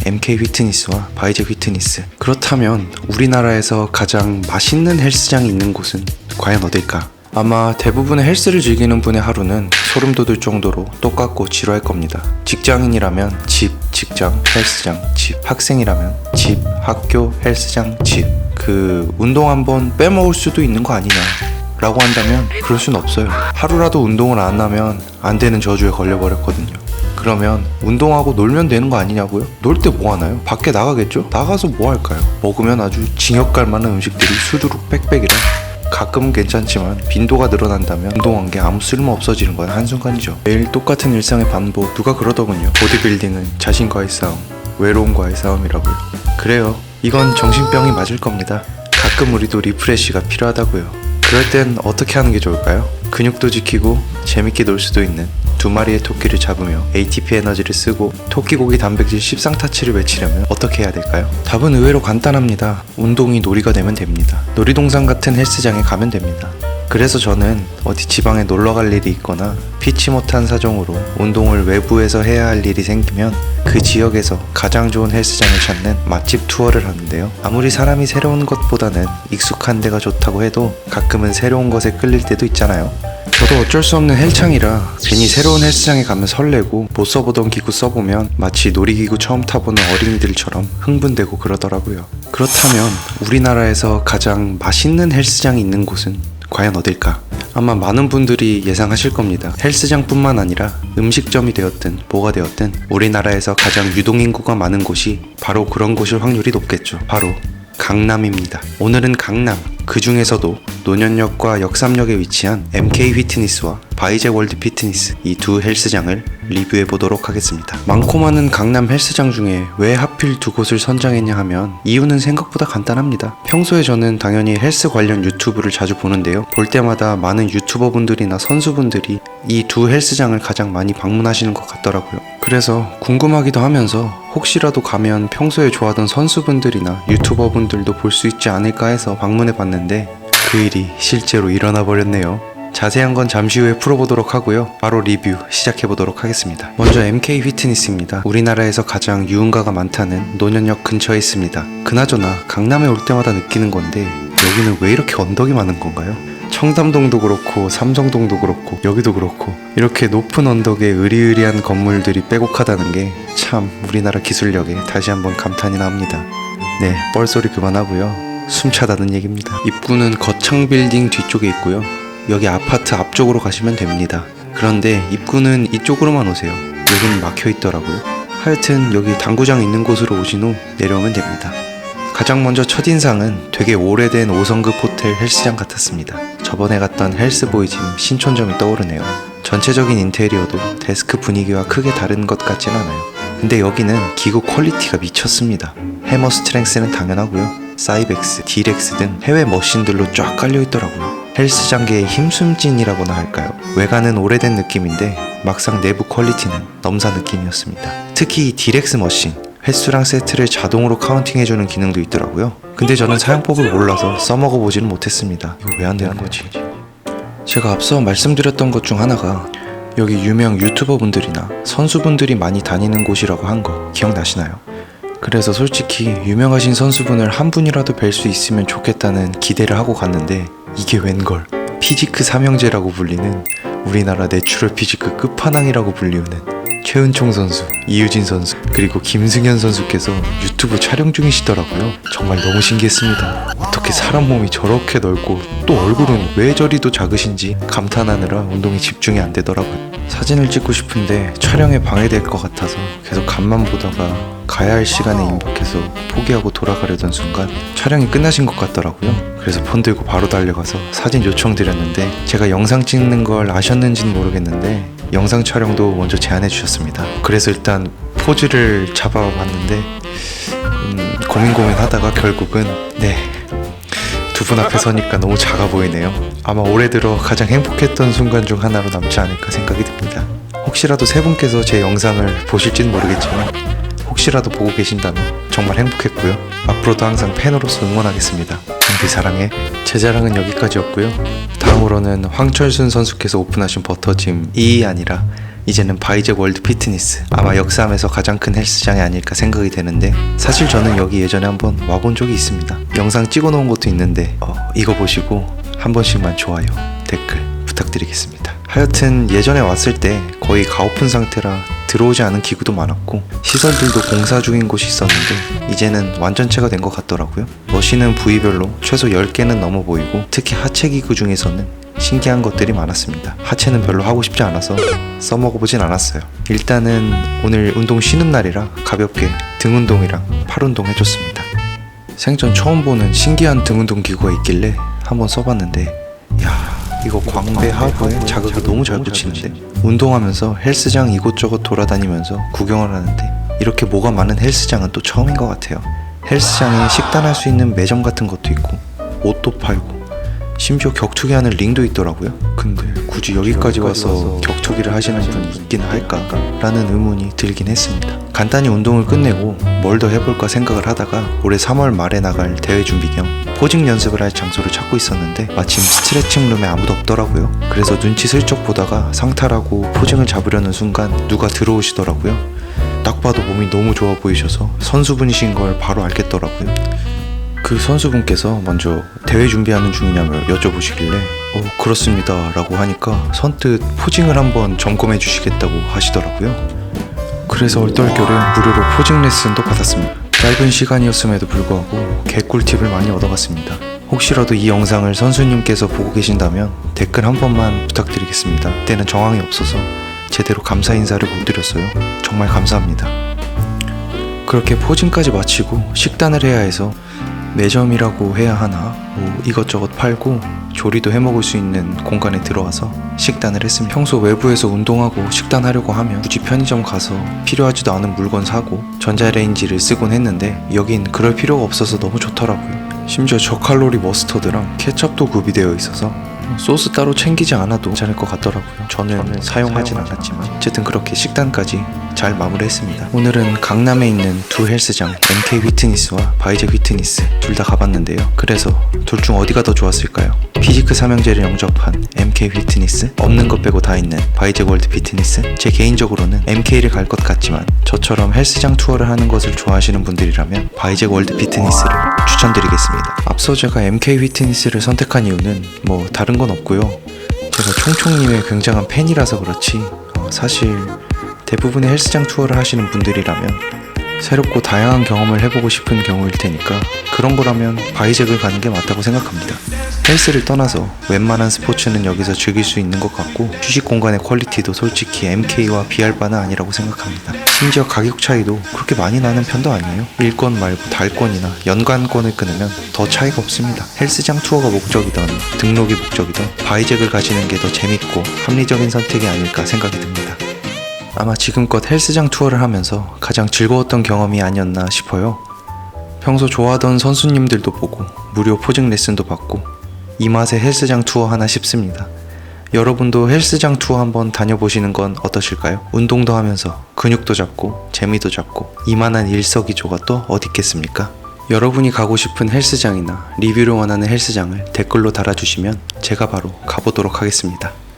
MK 휘트니스와 바이제 휘트니스. 그렇다면 우리나라에서 가장 맛있는 헬스장이 있는 곳은 과연 어딜까? 아마 대부분의 헬스를 즐기는 분의 하루는 소름 돋을 정도로 똑같고 지루할 겁니다. 직장인이라면 집, 직장, 헬스장, 집. 학생이라면 집, 학교, 헬스장, 집. 운동 한번 빼먹을 수도 있는 거 아니냐 라고 한다면 그럴 순 없어요. 하루라도 운동을 안 하면 안 되는 저주에 걸려버렸거든요. 그러면 운동하고 놀면 되는 거 아니냐고요? 놀 때 뭐 하나요? 밖에 나가겠죠? 나가서 뭐 할까요? 먹으면 아주 징역 갈 만한 음식들이 수두룩 빽빽이라 가끔은 괜찮지만 빈도가 늘어난다면 운동한 게 아무 쓸모 없어지는 건 한순간이죠. 매일 똑같은 일상의 반복. 누가 그러더군요. 보디빌딩은 자신과의 싸움, 외로움과의 싸움이라고요. 그래요. 이건 정신병이 맞을 겁니다. 가끔 우리도 리프레시가 필요하다고요. 그럴 땐 어떻게 하는 게 좋을까요? 근육도 지키고 재밌게 놀 수도 있는 두 마리의 토끼를 잡으며 ATP 에너지를 쓰고 토끼고기 단백질 10상타치를 외치려면 어떻게 해야 될까요? 답은 의외로 간단합니다. 운동이 놀이가 되면 됩니다. 놀이동산 같은 헬스장에 가면 됩니다. 그래서 저는 어디 지방에 놀러갈 일이 있거나 피치 못한 사정으로 운동을 외부에서 해야 할 일이 생기면 그 지역에서 가장 좋은 헬스장을 찾는 맛집 투어를 하는데요. 아무리 사람이 새로운 것보다는 익숙한 데가 좋다고 해도 가끔은 새로운 것에 끌릴 때도 있잖아요. 저도 어쩔 수 없는 헬창이라 괜히 새로운 헬스장에 가면 설레고 못 써보던 기구 써보면 마치 놀이기구 처음 타보는 어린이들처럼 흥분되고 그러더라고요. 그렇다면 우리나라에서 가장 맛있는 헬스장이 있는 곳은 과연 어딜까? 아마 많은 분들이 예상하실 겁니다. 헬스장뿐만 아니라 음식점이 되었든 뭐가 되었든 우리나라에서 가장 유동인구가 많은 곳이 바로 그런 곳일 확률이 높겠죠. 바로 강남입니다. 오늘은 강남, 그 중에서도 논현역과 역삼역에 위치한 MK 휘트니스와 바이제 월드 피트니스, 이 두 헬스장을 리뷰해 보도록 하겠습니다. 많고 많은 강남 헬스장 중에 왜 하필 두 곳을 선정했냐 하면 이유는 생각보다 간단합니다. 평소에 저는 당연히 헬스 관련 유튜브를 자주 보는데요. 볼 때마다 많은 유튜버 분들이나 선수분들이 이 두 헬스장을 가장 많이 방문하시는 것 같더라고요. 그래서 궁금하기도 하면서 혹시라도 가면 평소에 좋아하던 선수분들이나 유튜버 분들도 볼 수 있지 않을까 해서 방문해 봤는데 그 일이 실제로 일어나 버렸네요. 자세한 건 잠시 후에 풀어보도록 하고요. 바로 리뷰 시작해보도록 하겠습니다. 먼저 MK 휘트니스입니다. 우리나라에서 가장 유흥가가 많다는 논현역 근처에 있습니다. 그나저나 강남에 올 때마다 느끼는 건데 여기는 왜 이렇게 언덕이 많은 건가요? 청담동도 그렇고 삼성동도 그렇고 여기도 그렇고 이렇게 높은 언덕에 으리으리한 건물들이 빼곡하다는 게 참 우리나라 기술력에 다시 한번 감탄이나 합니다. 네, 뻘소리 그만하고요. 숨차다는 얘기입니다. 입구는 거창 빌딩 뒤쪽에 있고요. 여기 아파트 앞쪽으로 가시면 됩니다. 그런데 입구는 이쪽으로만 오세요. 여기는 막혀 있더라고요. 하여튼 여기 당구장 있는 곳으로 오신 후 내려오면 됩니다. 가장 먼저 첫인상은 되게 오래된 5성급 호텔 헬스장 같았습니다. 저번에 갔던 헬스보이짐 신촌점이 떠오르네요. 전체적인 인테리어도 데스크 분위기와 크게 다른 것 같진 않아요. 근데 여기는 기구 퀄리티가 미쳤습니다. 해머 스트렝스는 당연하고요. 사이벡스, 디렉스 등 해외 머신들로 쫙 깔려있더라고요. 헬스장계의 힘숨진이라고나 할까요? 외관은 오래된 느낌인데 막상 내부 퀄리티는 넘사 느낌이었습니다. 특히 이 디렉스 머신, 횟수랑 세트를 자동으로 카운팅해주는 기능도 있더라고요. 근데 저는 사용법을 몰라서 써먹어보지는 못했습니다. 이거 왜 안 되는 거지? 제가 앞서 말씀드렸던 것 중 하나가 여기 유명 유튜버 분들이나 선수분들이 많이 다니는 곳이라고 한 거 기억나시나요? 그래서 솔직히 유명하신 선수분을 한 분이라도 뵐 수 있으면 좋겠다는 기대를 하고 갔는데 이게 웬걸 피지크 삼형제라고 불리는 우리나라 내추럴 피지크 끝판왕이라고 불리우는 최은총 선수, 이유진 선수, 그리고 김승현 선수께서 유튜브 촬영 중이시더라고요. 정말 너무 신기했습니다. 어떻게 사람 몸이 저렇게 넓고 또 얼굴은 왜 저리도 작으신지 감탄하느라 운동에 집중이 안 되더라고요. 사진을 찍고 싶은데 촬영에 방해될 것 같아서 계속 간만 보다가 가야 할 시간에 임박해서 포기하고 돌아가려던 순간 촬영이 끝나신 것 같더라고요. 그래서 폰 들고 바로 달려가서 사진 요청드렸는데 제가 영상 찍는 걸 아셨는지는 모르겠는데 영상 촬영도 먼저 제안해 주셨습니다. 그래서 일단 포즈를 잡아봤는데 고민하다가 결국은 두 분 앞에 서니까 너무 작아 보이네요. 아마 올해 들어 가장 행복했던 순간 중 하나로 남지 않을까 생각이 듭니다. 혹시라도 세 분께서 제 영상을 보실지는 모르겠지만 혹시라도 보고 계신다면 정말 행복했고요. 앞으로도 항상 팬으로서 응원하겠습니다. 경기 사랑해. 제 자랑은 여기까지였고요. 다음으로는 황철순 선수께서 오픈하신 버터짐이 아니라 이제는 바이젝 월드 피트니스, 아마 역사하면서 가장 큰 헬스장이 아닐까 생각이 되는데, 사실 저는 여기 예전에 한번 와본 적이 있습니다. 영상 찍어놓은 것도 있는데 이거 보시고 한 번씩만 좋아요, 댓글 부탁드리겠습니다. 하여튼 예전에 왔을 때 거의 가오픈 상태라 들어오지 않은 기구도 많았고 시설들도 공사 중인 곳이 있었는데 이제는 완전체가 된 것 같더라고요. 머신은 부위별로 최소 10개는 넘어 보이고 특히 하체 기구 중에서는 신기한 것들이 많았습니다. 하체는 별로 하고 싶지 않아서 써먹어보진 않았어요. 일단은 오늘 운동 쉬는 날이라 가볍게 등 운동이랑 팔 운동 해줬습니다. 생전 처음 보는 신기한 등 운동 기구가 있길래 한번 써봤는데, 야, 이거 광배 하부에 자극을 너무 잘 붙이는데, 운동하면서 헬스장 이곳저곳 돌아다니면서 구경을 하는데 이렇게 뭐가 많은 헬스장은 또 처음인 것 같아요. 헬스장에 식단할 수 있는 매점 같은 것도 있고 옷도 팔고 심지어 격투기 하는 링도 있더라고요. 근데 굳이 여기까지 와서 격투기를 하시는 분이 있긴 할까? 라는 의문이 들긴 했습니다. 간단히 운동을 끝내고 뭘 더 해볼까 생각을 하다가 올해 3월 말에 나갈 대회 준비 겸 포징 연습을 할 장소를 찾고 있었는데 마침 스트레칭 룸에 아무도 없더라고요. 그래서 눈치 슬쩍 보다가 상탈하고 포징을 잡으려는 순간 누가 들어오시더라고요. 딱 봐도 몸이 너무 좋아 보이셔서 선수분이신 걸 바로 알겠더라고요. 그 선수분께서 먼저 대회 준비하는 중이냐며 여쭤보시길래 그렇습니다 라고 하니까 선뜻 포징을 한번 점검해 주시겠다고 하시더라고요. 그래서 얼떨결에 무료로 포징 레슨도 받았습니다. 짧은 시간이었음에도 불구하고 개꿀팁을 많이 얻어갔습니다. 혹시라도 이 영상을 선수님께서 보고 계신다면 댓글 한 번만 부탁드리겠습니다. 그때는 정황이 없어서 제대로 감사 인사를 못 드렸어요. 정말 감사합니다. 그렇게 포징까지 마치고 식단을 해야 해서 매점이라고 해야 하나, 이것저것 팔고 조리도 해먹을 수 있는 공간에 들어와서 식단을 했습니다. 평소 외부에서 운동하고 식단하려고 하면 굳이 편의점 가서 필요하지도 않은 물건 사고 전자레인지를 쓰곤 했는데 여긴 그럴 필요가 없어서 너무 좋더라고요. 심지어 저칼로리 머스터드랑 케첩도 구비되어 있어서 소스 따로 챙기지 않아도 괜찮을 것 같더라고요. 저는 사용하진 않았지만 어쨌든 그렇게 식단까지 잘 마무리했습니다. 오늘은 강남에 있는 두 헬스장 MK 휘트니스와 바이젝 휘트니스 둘 다 가봤는데요. 그래서 둘 중 어디가 더 좋았을까요? 피지크 삼형제를 영접한 MK 휘트니스, 없는 것 빼고 다 있는 바이젝 월드 피트니스. 제 개인적으로는 MK를 갈 것 같지만 저처럼 헬스장 투어를 하는 것을 좋아하시는 분들이라면 바이젝 월드 피트니스를 추천드리겠습니다. 앞서 제가 MK 휘트니스를 선택한 이유는 뭐 다른 건 없고요. 제가 총총님의 굉장한 팬이라서 그렇지 사실 대부분의 헬스장 투어를 하시는 분들이라면 새롭고 다양한 경험을 해보고 싶은 경우일 테니까 그런 거라면 바이젝을 가는 게 맞다고 생각합니다. 헬스를 떠나서 웬만한 스포츠는 여기서 즐길 수 있는 것 같고 휴식 공간의 퀄리티도 솔직히 MK와 비할 바는 아니라고 생각합니다. 심지어 가격 차이도 그렇게 많이 나는 편도 아니에요. 일권 말고 달권이나 연간권을 끊으면 더 차이가 없습니다. 헬스장 투어가 목적이던 등록이 목적이던 바이젝을 가시는 게 더 재밌고 합리적인 선택이 아닐까 생각이 듭니다. 아마 지금껏 헬스장 투어를 하면서 가장 즐거웠던 경험이 아니었나 싶어요. 평소 좋아하던 선수님들도 보고 무료 포징 레슨도 받고 이 맛에 헬스장 투어 하나 싶습니다. 여러분도 헬스장 투어 한번 다녀보시는 건 어떠실까요? 운동도 하면서 근육도 잡고 재미도 잡고 이만한 일석이조가 또 어디 있겠습니까? 여러분이 가고 싶은 헬스장이나 리뷰를 원하는 헬스장을 댓글로 달아주시면 제가 바로 가보도록 하겠습니다.